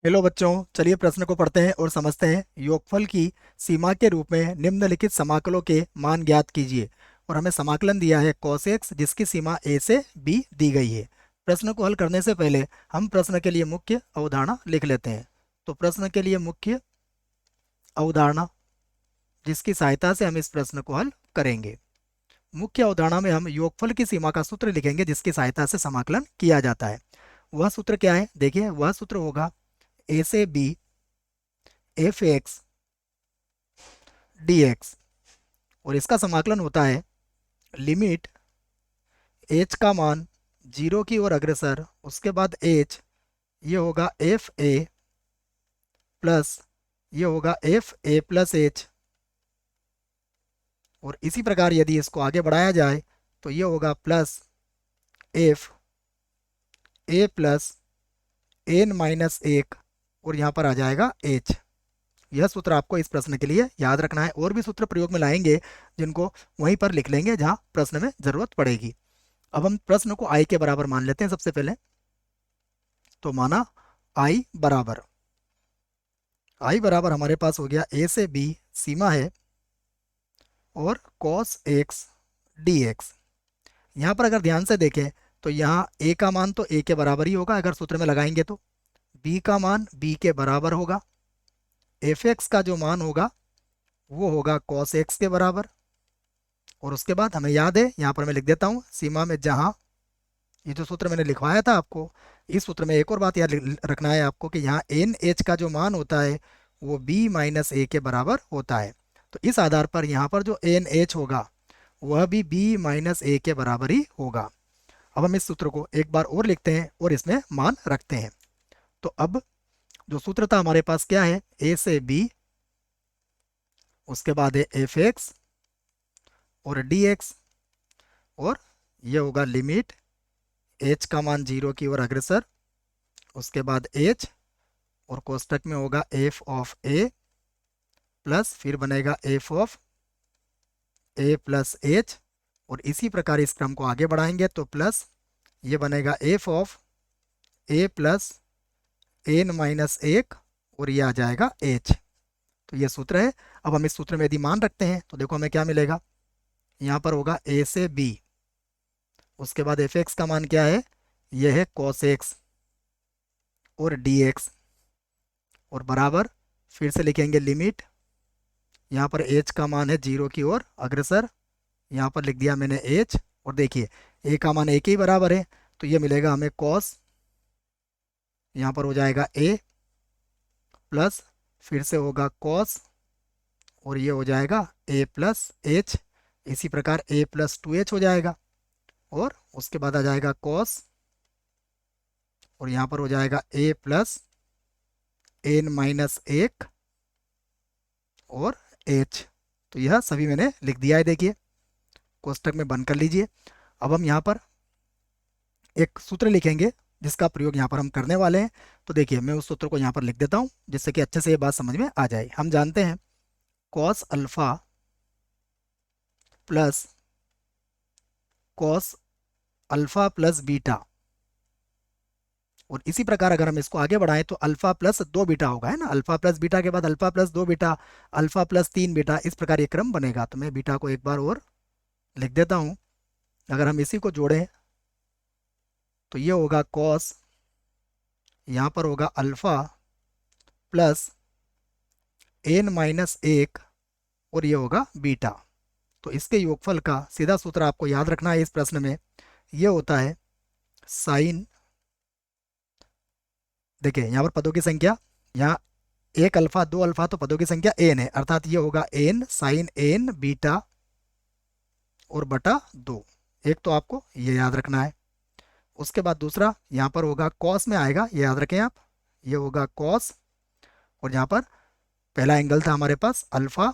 Hello बच्चों, चलिए प्रश्न को पढ़ते हैं और समझते हैं। योगफल की सीमा के रूप में निम्नलिखित समाकलों के मान ज्ञात कीजिए। और हमें समाकलन दिया है cos x, जिसकी सीमा a से b दी गई है। प्रश्न को हल करने से पहले हम प्रश्न के लिए मुख्य अवधारणा लिख लेते हैं। तो प्रश्न के लिए मुख्य अवधारणा, जिसकी सहायता से हम इस प्रश्न को हल करेंगे। मुख्य अवधारणा में हम योगफल की सीमा का सूत्र लिखेंगे, जिसकी सहायता से समाकलन किया जाता है। वह सूत्र क्या है? देखिए, वह सूत्र होगा a से b F x D x. और इसका समाकलन होता है लिमिट एच का मान जीरो की ओर अग्रसर, उसके बाद एच, ये होगा एफ ए प्लस, ये होगा एफ ए प्लस एच। और इसी प्रकार यदि इसको आगे बढ़ाया जाए तो ये होगा plus F A plus N minus एक, और यहाँ पर आ जाएगा एच। यह सूत्र आपको इस प्रश्न के लिए याद रखना है। और भी सूत्र प्रयोग में लाएंगे, जिनको वहीं पर लिख लेंगे जहाँ प्रश्न में जरूरत पड़ेगी। अब हम प्रश्न को आई के बराबर मान लेते हैं सबसे पहले। तो माना आई बराबर हमारे पास हो गया ए से बी सीमा है और cos x dx। यहाँ पर अगर ध्यान से देखें तो यहाँ a का मान तो a के बराबर ही होगा अगर सूत्र में लगाएंगे तो, b का मान b के बराबर होगा, fx का जो मान होगा वो होगा cos x के बराबर। और उसके बाद हमें याद है, यहाँ पर मैं लिख देता हूँ, सीमा में जहाँ ये जो सूत्र मैंने लिखवाया था आपको, इस सूत्र में एक और बात याद रखना है आपको कि यहाँ एन एच का जो मान होता है वो बी माइनस ए के बराबर होता है। तो इस आधार पर यहाँ पर जो एन एच होगा वह भी बी माइनस ए के बराबर ही होगा। अब हम इस सूत्र को एक बार और लिखते हैं और इसमें मान रखते हैं। तो अब जो सूत्र था हमारे पास क्या है? ए से बी, उसके बाद है एफ एक्स और डी एक्स, और ये होगा लिमिट एच का मान जीरो की ओर अग्रसर, उसके बाद एच, और कोष्टक में होगा एफ ऑफ ए प्लस, फिर बनेगा F of A plus H. और इसी प्रकार इस क्रम को आगे बढ़ाएंगे तो प्लस ये बनेगा F of A plus N minus एक, और ये आ जाएगा एच। तो ये सूत्र है। अब हम इस सूत्र में यदि मान रखते हैं तो देखो हमें क्या मिलेगा। यहाँ पर होगा ए से बी, उसके बाद एफ एक्स का मान क्या है? ये है कॉस एक्स और डी एक्स, और बराबर फिर से लिखेंगे लिमिट, यहाँ पर एच का मान है जीरो की ओर अग्रसर, यहाँ पर लिख दिया मैंने एच। और देखिए ए का मान ए के ही बराबर है, तो ये मिलेगा हमें कॉस, यहाँ पर हो जाएगा ए प्लस, फिर से होगा कॉस, और ये हो जाएगा ए प्लस एच। इसी प्रकार ए प्लस टू एच हो जाएगा, और उसके बाद आ जाएगा कॉस, और यहाँ पर हो जाएगा ए प्लस एन माइनस एक और एच। तो यह सभी मैंने लिख दिया है, देखिए कोष्टक में बंद कर लीजिए। अब हम यहाँ पर एक सूत्र लिखेंगे जिसका प्रयोग यहाँ पर हम करने वाले हैं। तो देखिए मैं उस सूत्र को यहाँ पर लिख देता हूँ जिससे कि अच्छे से ये बात समझ में आ जाए। हम जानते हैं cos alpha plus cos alpha plus beta, और इसी प्रकार अगर हम इसको आगे बढ़ाएं तो अल्फा प्लस दो बीटा होगा, है ना। अल्फा प्लस बीटा के बाद अल्फा प्लस दो बीटा, अल्फा प्लस तीन बीटा, इस प्रकार ये क्रम बनेगा। तो मैं बीटा को एक बार और लिख देता हूँ। अगर हम इसी को जोड़ें तो ये होगा कॉस, यहाँ पर होगा अल्फा प्लस एन माइनस एक, और ये होगा बीटा। तो इसके योगफल का सीधा सूत्र आपको याद रखना है इस प्रश्न में। ये होता है साइन, देखिए यहाँ पर पदों की संख्या, यहाँ एक अल्फा दो अल्फा तो पदों की संख्या एन है, अर्थात ये होगा एन साइन एन बीटा और बटा दो। एक तो आपको ये याद रखना है। उसके बाद दूसरा यहाँ पर होगा कॉस में आएगा, ये याद रखें आप, ये होगा कॉस, और यहाँ पर पहला एंगल था हमारे पास अल्फा,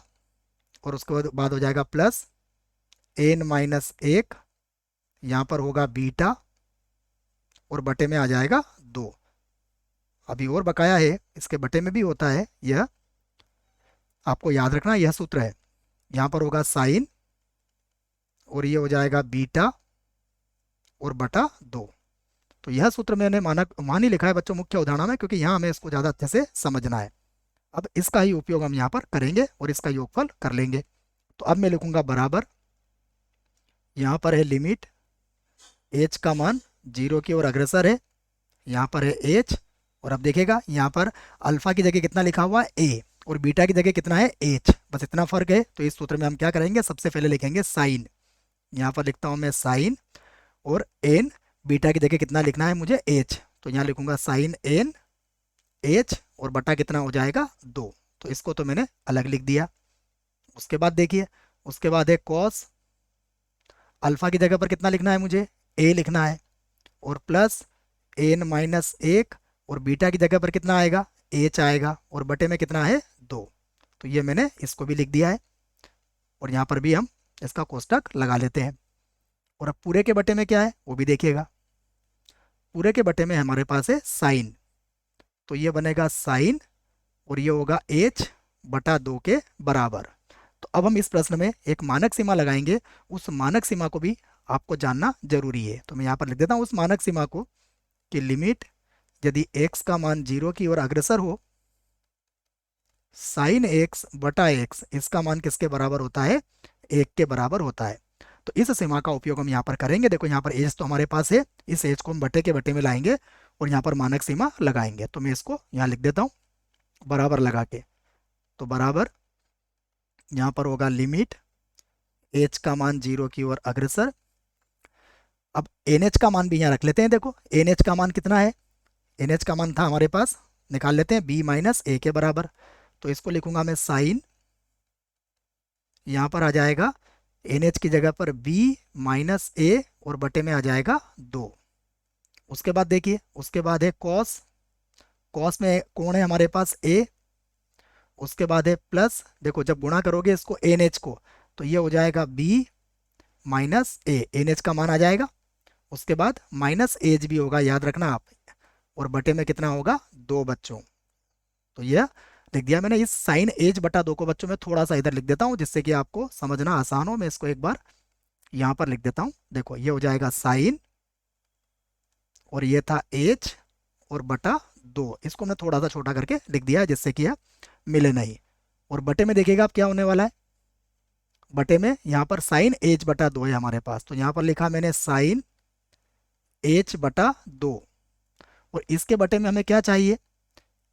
और उसके बाद हो जाएगा प्लस एन माइनस एक, यहाँ पर होगा बीटा, और बटे में आ जाएगा दो। अभी और बकाया है, इसके बटे में भी होता है, यह आपको याद रखना, यह सूत्र है। यहाँ पर होगा साइन, और ये हो जाएगा बीटा और बटा दो। तो यह सूत्र मैंने मानक मान ही लिखा है बच्चों मुख्य उदाहरण में, क्योंकि यहाँ हमें इसको ज़्यादा अच्छे से समझना है। अब इसका ही उपयोग हम यहाँ पर करेंगे और इसका योगफल कर लेंगे। तो अब मैं लिखूंगा बराबर, यहाँ पर है लिमिट एच का मान 0 की ओर अग्रसर है, यहाँ पर है एच, और अब देखेगा यहाँ पर अल्फा की जगह कितना लिखा हुआ है ए, और बीटा की जगह कितना है एच, बस इतना फर्क है। तो इस सूत्र में हम क्या करेंगे, सबसे पहले लिखेंगे साइन, यहाँ पर लिखता हूँ मैं साइन, और एन बीटा की जगह कितना लिखना है मुझे एच, तो यहाँ लिखूंगा साइन एन एच, और बटा कितना हो जाएगा 2। तो इसको तो मैंने अलग लिख दिया। उसके बाद देखिए, उसके बाद है कॉस, अल्फा की जगह पर कितना लिखना है मुझे ए लिखना है, और प्लस एन माइनस 1, और बीटा की जगह पर कितना आएगा एच आएगा, और बटे में कितना है 2। तो ये मैंने इसको भी लिख दिया है, और यहाँ पर भी हम इसका कोष्टक लगा लेते हैं। और अब पूरे के बटे में क्या है वो भी देखिएगा। पूरे के बटे में हमारे पास है साइन, तो ये बनेगा साइन, और ये होगा एच बटा 2 के बराबर। तो अब हम इस प्रश्न में एक मानक सीमा लगाएंगे, उस मानक सीमा को भी आपको जानना जरूरी है। तो मैं यहाँ पर लिख देता हूँ उस मानक सीमा को, कि लिमिट यदि x का मान 0 की ओर अग्रसर हो, साइन x बटा x, इसका मान किसके बराबर होता है 1 के बराबर होता है। तो इस सीमा का उपयोग हम यहाँ पर करेंगे। देखो यहाँ पर एज तो हमारे पास है, इस एज को हम बटे के बटे में लाएंगे और यहाँ पर मानक सीमा लगाएंगे। तो मैं इसको यहाँ लिख देता हूँ बराबर लगा के। तो बराबर यहाँ पर होगा लिमिट एच का मान 0 की ओर अग्रसर। अब एन एच का मान भी यहाँ रख लेते हैं। देखो एन एच का मान कितना है, एन एच का मान था हमारे पास, निकाल लेते हैं बी माइनस ए के बराबर। तो इसको लिखूंगा मैं साइन, यहाँ पर आ जाएगा एन एच की जगह पर बी माइनस ए, और बटे में आ जाएगा 2। उसके बाद देखिए, उसके बाद है कॉस, कॉस में कौन है हमारे पास ए, उसके बाद है प्लस, देखो जब गुणा करोगे इसको एन एच को, तो ये हो जाएगा बी माइनस ए, एन एच का मान आ जाएगा। उसके बाद माइनस एज भी होगा, याद रखना आप, और बटे में कितना होगा 2 बच्चों। तो यह लिख दिया मैंने। इस साइन एज बटा 2 को बच्चों में थोड़ा सा इधर लिख देता हूँ जिससे कि आपको समझना आसान हो। मैं इसको एक बार यहाँ पर लिख देता हूँ। देखो ये हो जाएगा साइन, और ये था एच, और बटा 2, इसको मैं थोड़ा सा छोटा करके लिख दिया है जिससे कि यह मिले नहीं। और बटे में देखिएगा आप क्या होने वाला है, बटे में यहाँ पर साइन एच बटा 2 है हमारे पास, तो यहाँ पर लिखा मैंने साइन एच बटा 2, और इसके बटे में हमें क्या चाहिए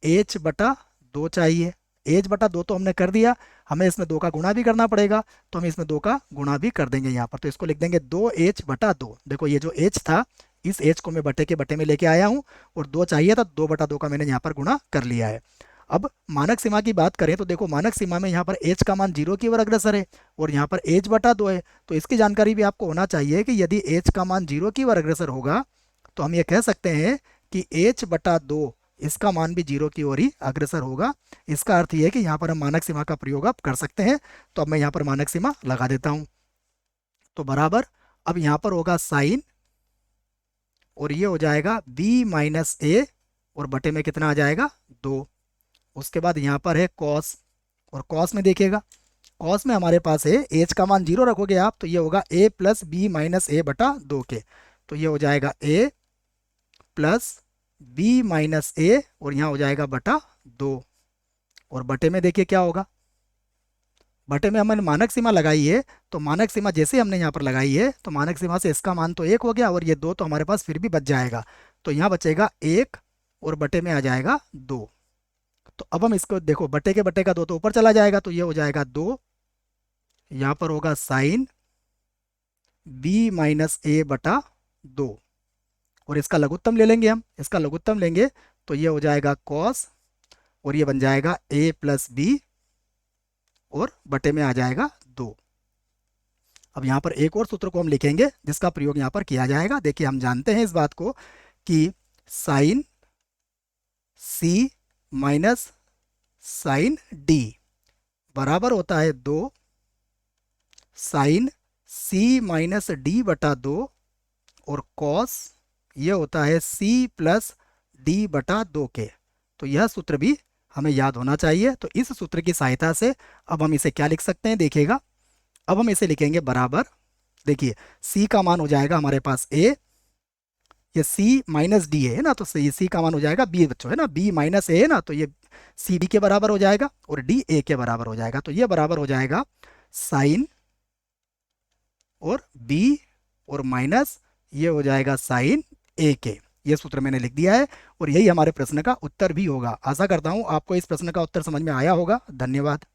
एच बटा 2 चाहिए। एच बटा 2 तो हमने कर दिया, हमें इसमें 2 का गुणा भी करना पड़ेगा, तो हम इसमें 2 का गुणा भी कर देंगे यहाँ पर। तो इसको लिख देंगे 2h बटा 2। देखो ये जो h था, इस h को मैं बटे के बटे में लेके आया हूँ, और 2 चाहिए था, 2 बटा 2 का मैंने यहाँ पर गुणा कर लिया है। अब मानक सीमा की बात करें तो देखो मानक सीमा में यहाँ पर h का मान 0 की ओर अग्रसर है, और यहाँ पर h बटा 2 है। तो इसकी जानकारी भी आपको होना चाहिए कि यदि h का मान 0 की ओर अग्रसर होगा तो हम ये कह सकते हैं कि h बटा 2 इसका मान भी 0 की ओर ही अग्रसर होगा। इसका अर्थ यह है कि यहाँ पर हम मानक सीमा का प्रयोग आप कर सकते हैं। तो अब मैं यहाँ पर मानक सीमा लगा देता हूँ। तो बराबर, अब यहाँ पर होगा साइन, और ये हो जाएगा b माइनस ए, और बटे में कितना आ जाएगा 2। उसके बाद यहाँ पर है कॉस, और कॉस में देखिएगा, कॉस में हमारे पास है एच का मान 0 रखोगे आप, तो ये होगा a प्लस बी माइनस ए बटा 2 के। तो ये हो जाएगा a प्लस बी माइनस ए, और यहाँ हो जाएगा बटा 2। और बटे में देखिए क्या होगा, बटे में हमने मानक सीमा लगाई है, तो मानक सीमा जैसे हमने यहाँ पर लगाई है, तो मानक सीमा से इसका मान तो 1 हो गया, और ये 2 तो हमारे पास फिर भी बच जाएगा। तो यहाँ बचेगा 1, और बटे में आ जाएगा 2। तो अब हम इसको देखो, बटे के बटे का 2 तो ऊपर चला जाएगा, तो ये हो जाएगा 2, यहाँ पर होगा साइन बी माइनस ए बटा 2, और इसका लघुत्तम ले लेंगे हम, इसका लघुत्तम लेंगे तो ये हो जाएगा कॉस, और ये बन जाएगा a प्लस बी, और बटे में आ जाएगा 2। अब यहाँ पर एक और सूत्र को हम लिखेंगे जिसका प्रयोग यहाँ पर किया जाएगा। देखिए हम जानते हैं इस बात को कि sine c minus sine d बराबर होता है 2 साइन c माइनस डी बटा 2, और कॉस ये होता है c प्लस डी बटा 2 के। तो यह सूत्र भी हमें याद होना चाहिए। तो इस सूत्र की सहायता से अब हम इसे क्या लिख सकते हैं, देखिएगा अब हम इसे लिखेंगे बराबर, देखिए c का मान हो जाएगा हमारे पास a, ये सी माइनस डी है ना, तो सी का मान हो जाएगा बी बच्चों, है ना, बी माइनस ए है ना, तो ये सी बी के बराबर हो जाएगा और डी ए के बराबर हो जाएगा, तो ये बराबर हो जाएगा साइन और बी और माइनस ये हो जाएगा साइन ए के। ये सूत्र मैंने लिख दिया है और यही हमारे प्रश्न का उत्तर भी होगा। आशा करता हूँ आपको इस प्रश्न का उत्तर समझ में आया होगा। धन्यवाद।